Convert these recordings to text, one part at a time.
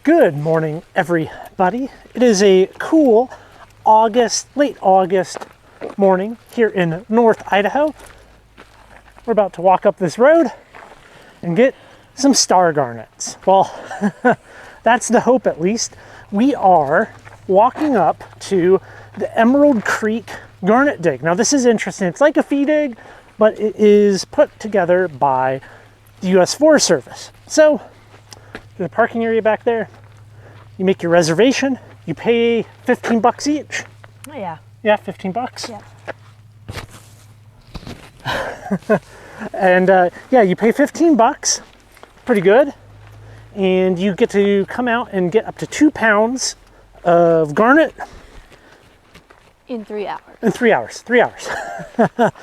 Good morning, everybody. It is a cool late August morning here in North Idaho. We're about to walk up this road and get some star garnets. Well, that's the hope at least. We are walking up to the Emerald Creek Garnet dig. Now this is interesting. It's like a fee dig, but it is put together by the U.S. Forest Service. So there's a parking area back there. You make your reservation. You pay 15 bucks each. Oh yeah. Yeah, 15 bucks. Yeah. And yeah, you pay 15 bucks. Pretty good. And you get to come out and get up to 2 pounds of garnet. In 3 hours. In 3 hours. 3 hours. And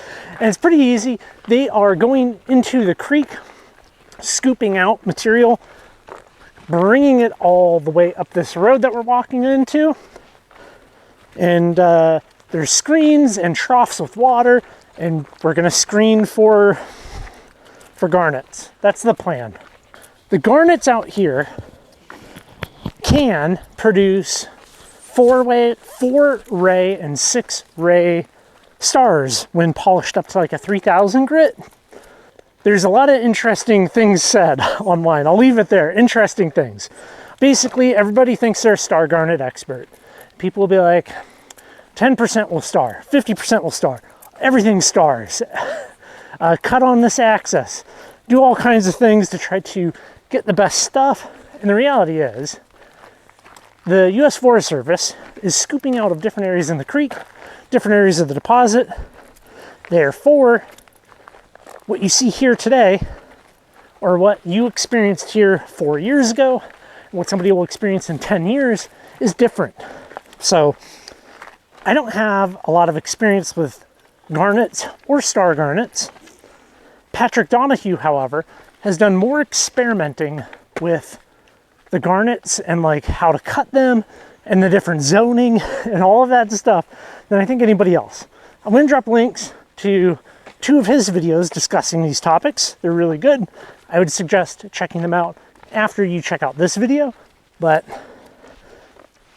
it's pretty easy. They are going into the creek, scooping out material, bringing it all the way up this road that we're walking into. And there's screens and troughs with water, and we're gonna screen for garnets. That's the plan. The garnets out here can produce 4-ray and 6-ray stars when polished up to like a 3000 grit. There's a lot of interesting things said online. I'll leave it there. Interesting things. Basically, everybody thinks they're a star garnet expert. People will be like, 10% will star, 50% will star, everything stars. Cut on this axis. Do all kinds of things to try to get the best stuff. And the reality is, the U.S. Forest Service is scooping out of different areas in the creek, different areas of the deposit. Therefore, what you see here today, or what you experienced here 4 years ago, and what somebody will experience in 10 years, is different. So, I don't have a lot of experience with garnets or star garnets. Patrick Donahue, however, has done more experimenting with the garnets and like how to cut them and the different zoning and all of that stuff than I think anybody else. I'm going to drop links to 2 of his videos discussing these topics. They're really good. I would suggest checking them out after you check out this video, but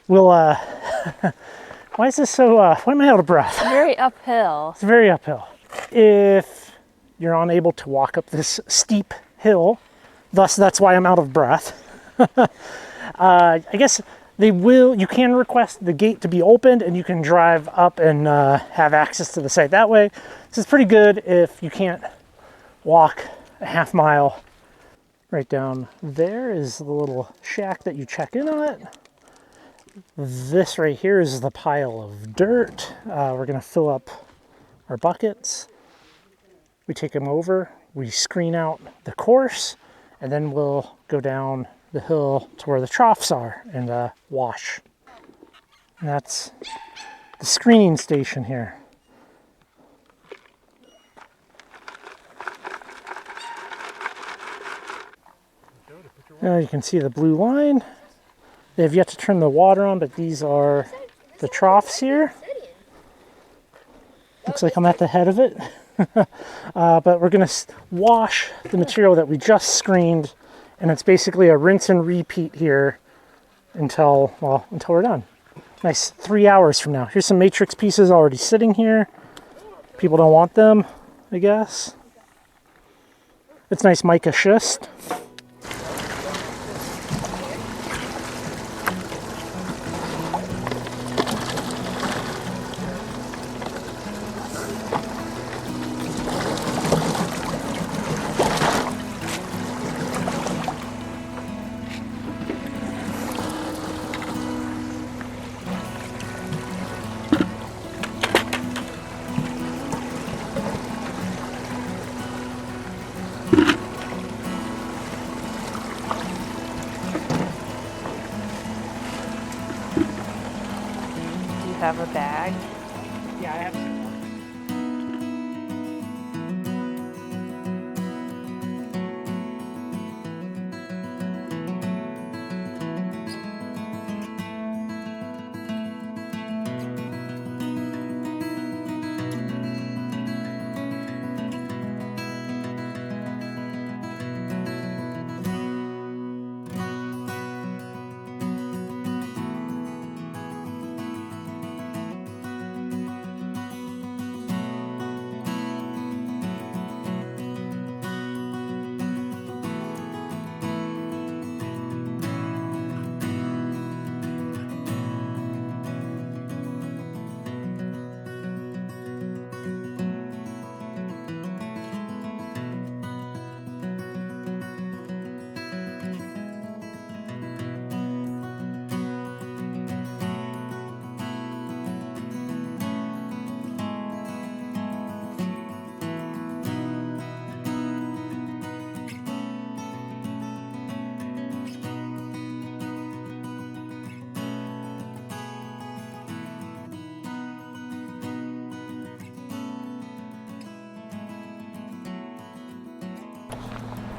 we'll, why is this so, why am I out of breath? Very uphill. It's very uphill. If you're unable to walk up this steep hill, thus that's why I'm out of breath, I guess you can request the gate to be opened and you can drive up and have access to the site that way. This is pretty good if you can't walk a half mile. Right down there is the little shack that you check in on it. This right here is the pile of dirt. We're gonna fill up our buckets. We take them over, we screen out the course, and then we'll go down the hill to where the troughs are and wash. And that's the screening station here. Now you can see the blue line. They have yet to turn the water on, but these are the troughs here. Looks like I'm at the head of it. But we're gonna wash the material that we just screened, and it's basically a rinse and repeat here until we're done. Nice 3 hours from now. Here's some matrix pieces already sitting here. People don't want them, I guess. It's nice mica schist. Have a bag. Yeah, I have some.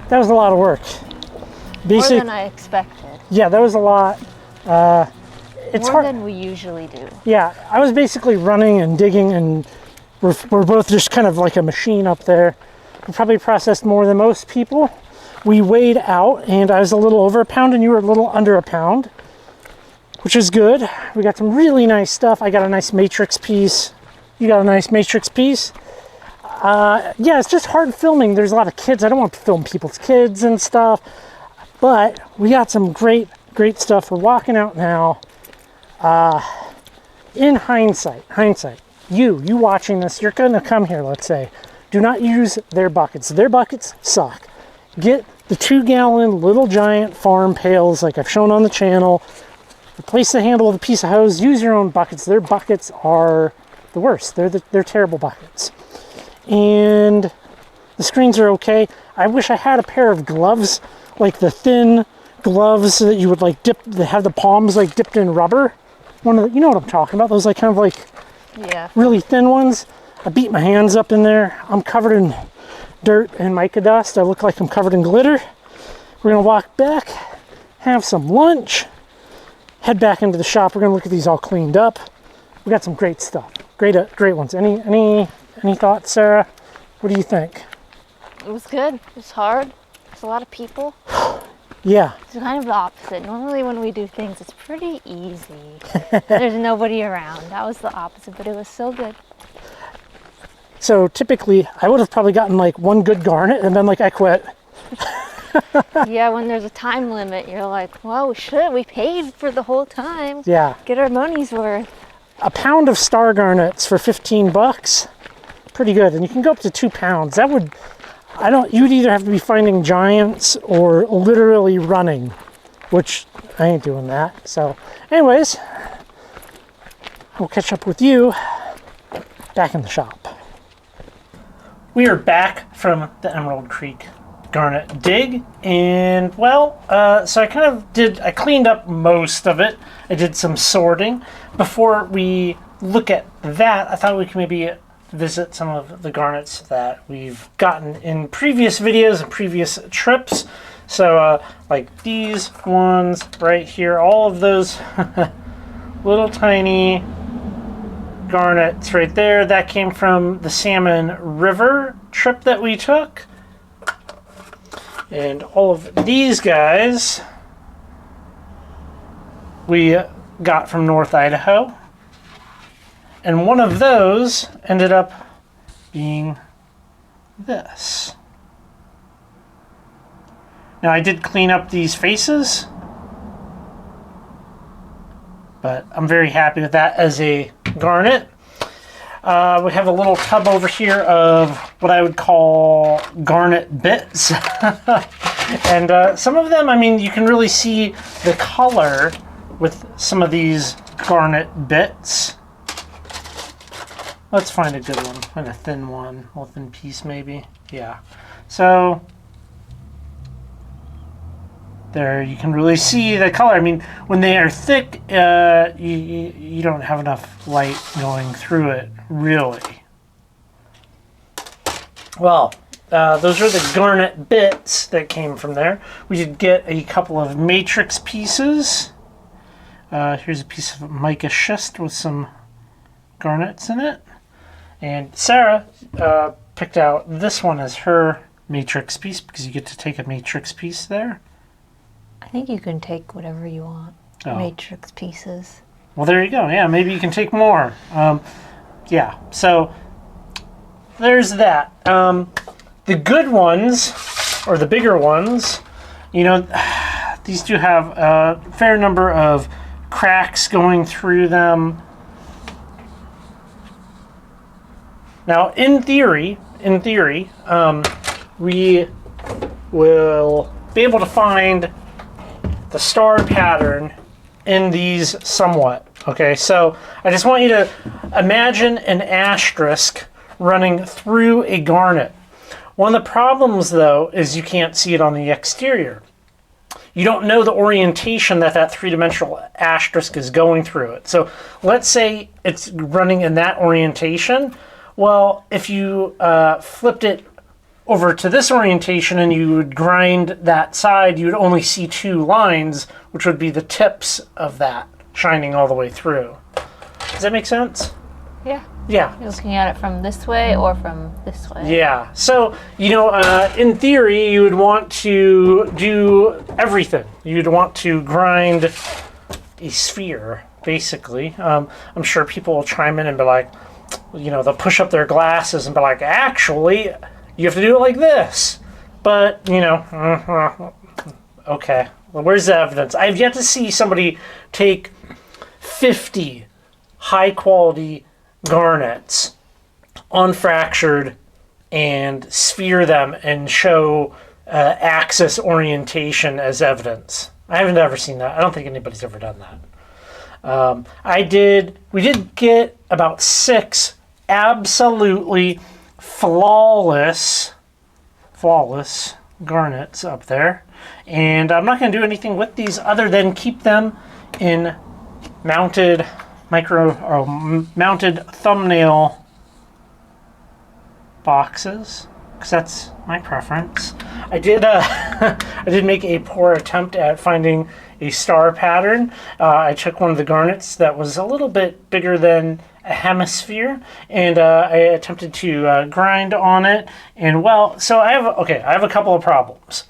that was a lot of work. More than I expected. Yeah, that was a lot. It's More hard. than we usually do. Yeah, I was basically running and digging, and we're both just kind of like a machine up there. We probably processed more than most people. We weighed out, and I was a little over a pound, and you were a little under a pound, which is good. We got some really nice stuff. I got a nice matrix piece. You got a nice matrix piece. Yeah, it's just hard filming. There's a lot of kids. I don't want to film people's kids and stuff, but we got some great stuff. We're walking out now. In hindsight, you watching this, you're gonna come here, let's say. Do not use their buckets. Their buckets suck. Get the 2-gallon Little Giant farm pails like I've shown on the channel. Replace the handle with a piece of hose. Use your own buckets. Their buckets are the worst. They're terrible buckets. And the screens are okay. I wish I had a pair of gloves, like the thin gloves so that you would like dip, they have the palms like dipped in rubber. One of the, you know what I'm talking about, those like kind of like really thin ones. I beat my hands up in there. I'm covered in dirt and mica dust. I look like I'm covered in glitter. We're gonna walk back, have some lunch, head back into the shop. We're gonna look at these all cleaned up. We got some great stuff, great ones. Any thoughts, Sarah? What do you think? It was good. It was hard. There's a lot of people. Yeah. It's kind of the opposite. Normally when we do things, it's pretty easy. There's nobody around. That was the opposite, but it was so good. So typically, I would have probably gotten like one good garnet and then like I quit. Yeah, when there's a time limit, you're like, well, we paid for the whole time. Yeah. Get our money's worth. A pound of star garnets for 15 bucks. Pretty good. And you can go up to 2 pounds. That would, you'd either have to be finding giants or literally running, which I ain't doing that. So anyways, I'll catch up with you back in the shop. We are back from the Emerald Creek Garnet dig, and well, so I cleaned up most of it. I did some sorting. Before we look at that, I thought we could maybe visit some of the garnets that we've gotten in previous videos and previous trips. So like these ones right here, all of those little tiny garnets right there, that came from the Salmon River trip that we took. And all of these guys we got from North Idaho. And one of those ended up being this. Now I did clean up these faces, but I'm very happy with that as a garnet. We have a little tub over here of what I would call garnet bits. And some of them, I mean, you can really see the color with some of these garnet bits. Let's find a good one, find a thin one, a thin piece maybe. Yeah. So there you can really see the color. I mean, when they are thick, you don't have enough light going through it, really. Well, those are the garnet bits that came from there. We did get a couple of matrix pieces. Here's a piece of mica schist with some garnets in it. And Sarah picked out this one as her matrix piece because you get to take a matrix piece there. I think you can take whatever you want. Oh. Matrix pieces. Well, there you go. Yeah, maybe you can take more. Yeah, so there's that. The good ones, or the bigger ones, you know, these do have a fair number of cracks going through them. Now, in theory, we will be able to find the star pattern in these somewhat. Okay, so I just want you to imagine an asterisk running through a garnet. One of the problems, though, is you can't see it on the exterior. You don't know the orientation that three-dimensional asterisk is going through it. So let's say it's running in that orientation. Well, if you flipped it over to this orientation and you would grind that side, you would only see 2 lines, which would be the tips of that shining all the way through. Does that make sense? Yeah. Yeah. You're looking at it from this way or from this way. Yeah. So, in theory, you would want to do everything. You'd want to grind a sphere, basically. I'm sure people will chime in and be like, they'll push up their glasses and be like, actually, you have to do it like this. But, okay. Well, where's the evidence? I've yet to see somebody take 50 high-quality garnets, unfractured, and sphere them and show axis orientation as evidence. I haven't ever seen that. I don't think anybody's ever done that. We did get about 6 absolutely flawless garnets up there. And I'm not going to do anything with these other than keep them in mounted thumbnail boxes, because that's my preference. I did make a poor attempt at finding a star pattern. I took one of the garnets that was a little bit bigger than a hemisphere, and I attempted to grind on it. And so I have a couple of problems.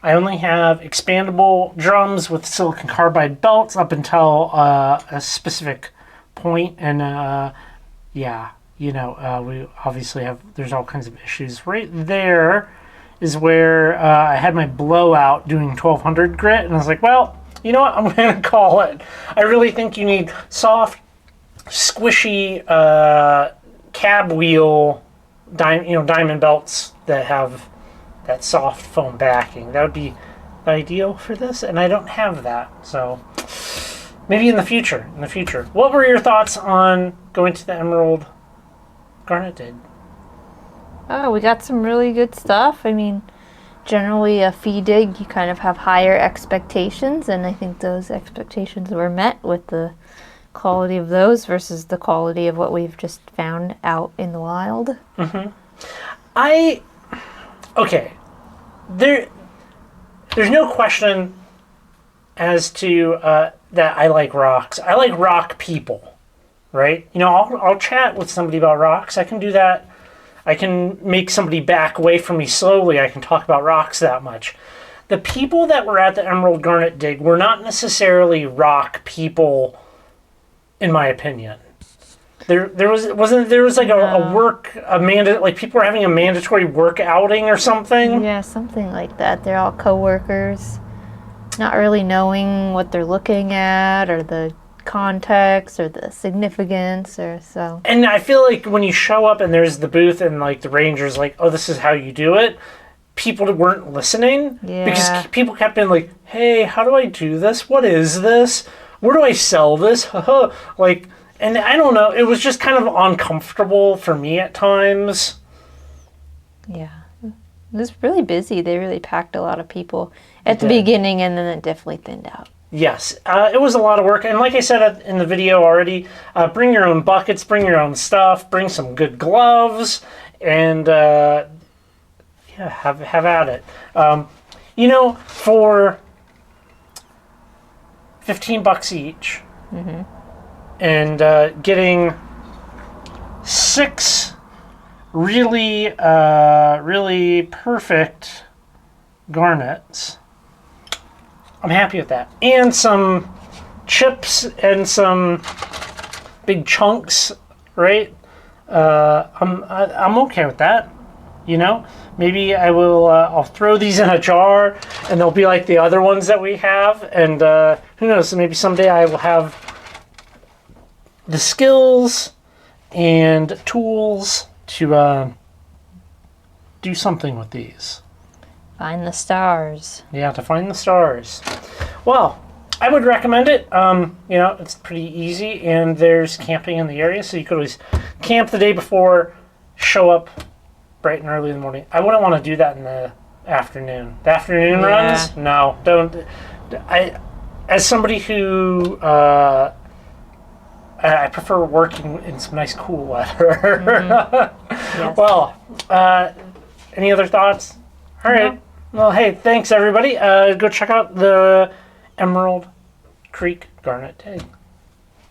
I only have expandable drums with silicon carbide belts up until a specific point, and we obviously there's all kinds of issues. Right there is where I had my blowout doing 1200 grit, and I was like, well, you know what, I'm going to call it. I really think you need soft, squishy cab wheel diamond belts that have that soft foam backing. That would be ideal for this, and I don't have that, so maybe in the future. What were your thoughts on going to the Emerald Garnet dig? Oh, we got some really good stuff. I mean, generally a fee dig, you kind of have higher expectations, and I think those expectations were met with the quality of those versus the quality of what we've just found out in the wild. Mm-hmm. There's no question as to that I like rocks. I like rock people, right? I'll chat with somebody about rocks. I can do that. I can make somebody back away from me slowly. I can talk about rocks that much. The people that were at the Emerald Garnet dig were not necessarily rock people, in my opinion. There was like like people were having a mandatory work outing or something. Yeah, something like that. They're all coworkers, not really knowing what they're looking at or the context or the significance or so. And I feel like when you show up and there's the booth and like the ranger's like, oh, this is how you do it, people weren't listening. Yeah. Because people kept being like, hey, how do I do this? What is this? Where do I sell this? And I don't know, it was just kind of uncomfortable for me at times. Yeah. It was really busy. They really packed a lot of people at the beginning, and then it definitely thinned out. Yes, it was a lot of work. And like I said in the video already, bring your own buckets, bring your own stuff, bring some good gloves, and have at it. For $15 each, mm-hmm. and getting 6 really perfect garnets, I'm happy with that. And some chips and some big chunks, right? I'm okay with that. Maybe I'll throw these in a jar, and they'll be like the other ones that we have. And who knows? Maybe someday I will have the skills and tools to do something with these. Find the stars. Yeah, to find the stars. Well, I would recommend it. It's pretty easy, and there's camping in the area, so you could always camp the day before, show up bright and early in the morning. I wouldn't want to do that in the afternoon. The afternoon runs? No, don't. As somebody who I prefer working in some nice cool weather. Mm-hmm. Yes. Well, Any other thoughts? All right. No. Well, hey, thanks everybody. Go check out the Emerald Creek Garnet tag.